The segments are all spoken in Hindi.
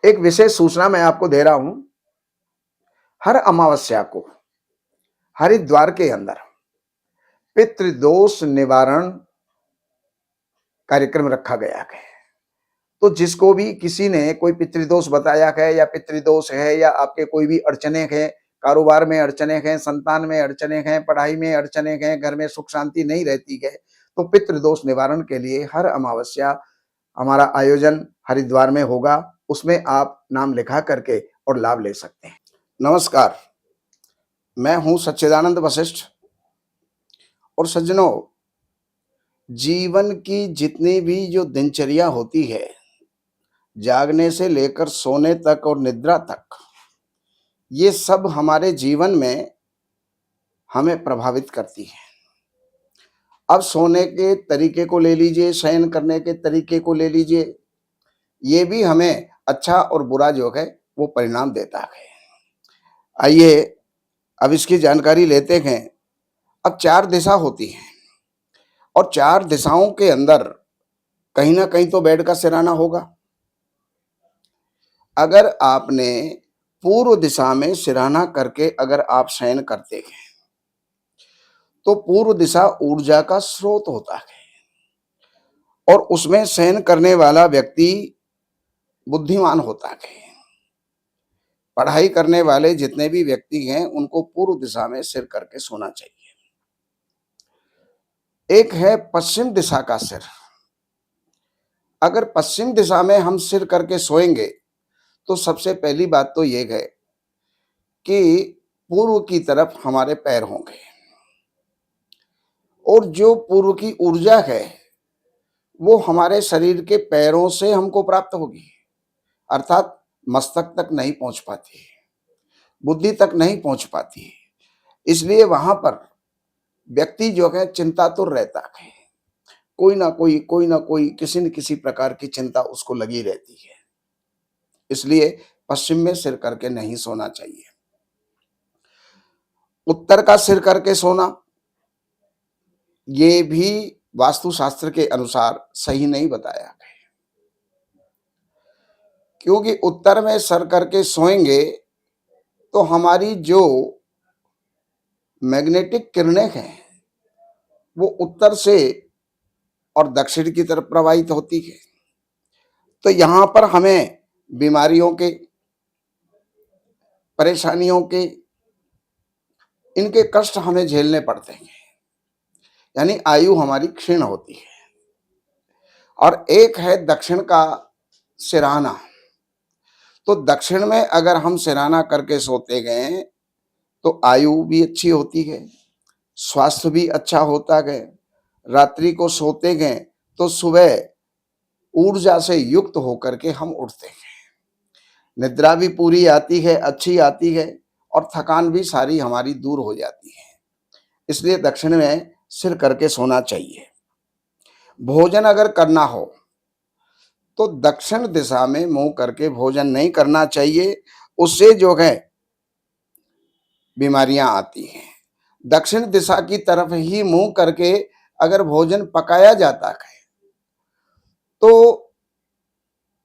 एक विशेष सूचना मैं आपको दे रहा हूं। हर अमावस्या को हरिद्वार के अंदर पितृदोष निवारण कार्यक्रम रखा गया है। तो जिसको भी किसी ने कोई पितृदोष बताया है या पितृदोष है या आपके कोई भी अड़चने हैं, कारोबार में अड़चने हैं, संतान में अड़चने हैं, पढ़ाई में अड़चने हैं, घर में सुख शांति नहीं रहती है, तो पितृदोष निवारण के लिए हर अमावस्या हमारा आयोजन हरिद्वार में होगा। उसमें आप नाम लिखा करके और लाभ ले सकते हैं। नमस्कार, मैं हूं सच्चिदानंद वशिष्ठ। और सज्जनों, जीवन की जितनी भी जो दिनचर्या होती है, जागने से लेकर सोने तक और निद्रा तक, ये सब हमारे जीवन में हमें प्रभावित करती है। अब सोने के तरीके को ले लीजिए, शयन करने के तरीके को ले लीजिए, ये भी हमें अच्छा और बुरा जो है वो परिणाम देता है। आइए अब इसकी जानकारी लेते हैं। अब 4 दिशा होती हैं और 4 दिशाओं के अंदर कहीं ना कहीं तो बेड का सिरहाना होगा। अगर आपने पूर्व दिशा में सिरहाना करके अगर आप शयन करते हैं तो पूर्व दिशा ऊर्जा का स्रोत होता है और उसमें शयन करने वाला व्यक्ति बुद्धिमान होता है। पढ़ाई करने वाले जितने भी व्यक्ति हैं उनको पूर्व दिशा में सिर करके सोना चाहिए। एक है पश्चिम दिशा का सिर। अगर पश्चिम दिशा में हम सिर करके सोएंगे तो सबसे पहली बात तो ये है कि पूर्व की तरफ हमारे पैर होंगे और जो पूर्व की ऊर्जा है वो हमारे शरीर के पैरों से हमको प्राप्त होगी, अर्थात मस्तक तक नहीं पहुंच पाती, बुद्धि तक नहीं पहुंच पाती। इसलिए वहां पर व्यक्ति जो है चिंतातुर रहता है। कोई ना कोई किसी न किसी प्रकार की चिंता उसको लगी रहती है। इसलिए पश्चिम में सिर करके नहीं सोना चाहिए। उत्तर का सिर करके सोना ये भी वास्तुशास्त्र के अनुसार सही नहीं बताया है, क्योंकि उत्तर में सर करके सोएंगे तो हमारी जो मैग्नेटिक किरणें हैं वो उत्तर से और दक्षिण की तरफ प्रवाहित होती है। तो यहाँ पर हमें बीमारियों के, परेशानियों के, इनके कष्ट हमें झेलने पड़ते हैं, यानी आयु हमारी क्षीण होती है। और एक है दक्षिण का सिरहाना। तो दक्षिण में अगर हम सिरहाना करके सोते गए तो आयु भी अच्छी होती है, स्वास्थ्य भी अच्छा होता है। रात्रि को सोते गए तो सुबह ऊर्जा से युक्त होकर के हम उठते हैं, निद्रा भी पूरी आती है, अच्छी आती है और थकान भी सारी हमारी दूर हो जाती है। इसलिए दक्षिण में सिर करके सोना चाहिए। भोजन अगर करना हो तो दक्षिण दिशा में मुंह करके भोजन नहीं करना चाहिए, उससे जो है बीमारियां आती हैं। दक्षिण दिशा की तरफ ही मुंह करके अगर भोजन पकाया जाता है तो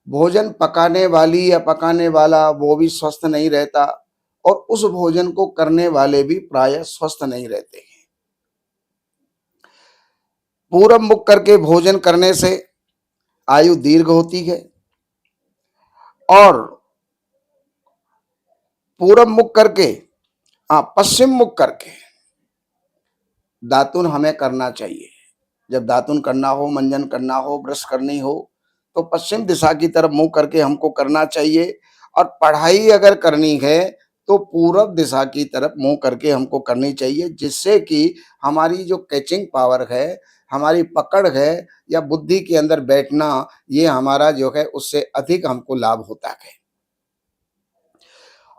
भोजन पकाने वाली या पकाने वाला वो भी स्वस्थ नहीं रहता और उस भोजन को करने वाले भी प्रायः स्वस्थ नहीं रहते हैं। पूरब मुख करके भोजन करने से आयु दीर्घ होती है और पूरब मुख करके, पश्चिम मुख करके दातुन हमें करना चाहिए। जब दातुन करना हो, मंजन करना हो, ब्रश करनी हो तो पश्चिम दिशा की तरफ मुंह करके हमको करना चाहिए। और पढ़ाई अगर करनी है तो पूरब दिशा की तरफ मुंह करके हमको करनी चाहिए, जिससे कि हमारी जो कैचिंग पावर है, हमारी पकड़ है या बुद्धि के अंदर बैठना, ये हमारा जो है उससे अधिक हमको लाभ होता है।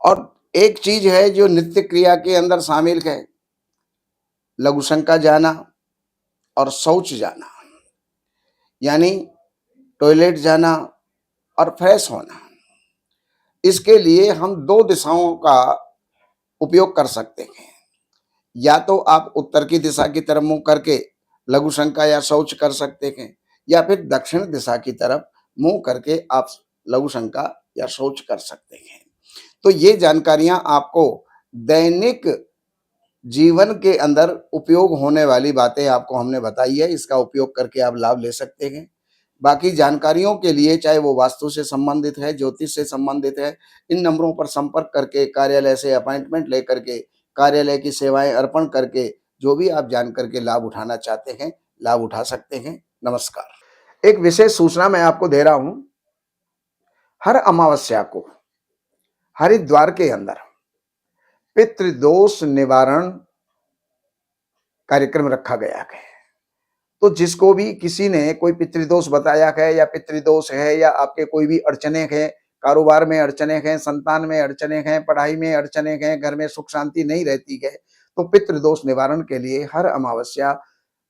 और एक चीज है जो नित्य क्रिया के अंदर शामिल है, लघुशंका जाना और शौच जाना, यानी टॉयलेट जाना और फ्रेश होना। इसके लिए हम 2 दिशाओं का उपयोग कर सकते हैं। या तो आप उत्तर की दिशा की तरफ मुंह करके लघुशंका या शौच कर सकते हैं, या फिर दक्षिण दिशा की तरफ मुंह करके आप लघुशंका या सोच कर सकते हैं। तो ये जानकारियाँ आपको दैनिक जीवन के अंदर उपयोग होने वाली बातें आपको हमने बताई है, इसका उपयोग करके आप लाभ ले सकते हैं। बाकी जानकारियों के लिए चाहे वो वास्तु से संबंधित है, ज्योतिष से संबंधित है, इन नंबरों पर संपर्क करके कार्यालय से अपॉइंटमेंट लेकर के, कार्यालय की सेवाएँ अर्पण करके, जो भी आप जान कर के लाभ उठाना चाहते हैं, लाभ उठा सकते हैं। नमस्कार। एक विशेष सूचना मैं आपको दे रहा हूँ, हर अमावस्या को हरिद्वार के अंदर पितृदोष निवारण कार्यक्रम रखा गया है। तो जिसको भी किसी ने कोई पितृदोष बताया है या पितृदोष है या आपके कोई भी अड़चने हैं, कारोबार में अड़चने हैं, संतान में अड़चने हैं, पढ़ाई में अड़चने हैं, घर में सुख शांति नहीं रहती है, तो पितृदोष निवारण के लिए हर अमावस्या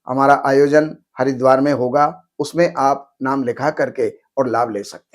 हमारा आयोजन हरिद्वार में होगा। उसमें आप नाम लिखा करके और लाभ ले सकते हैं।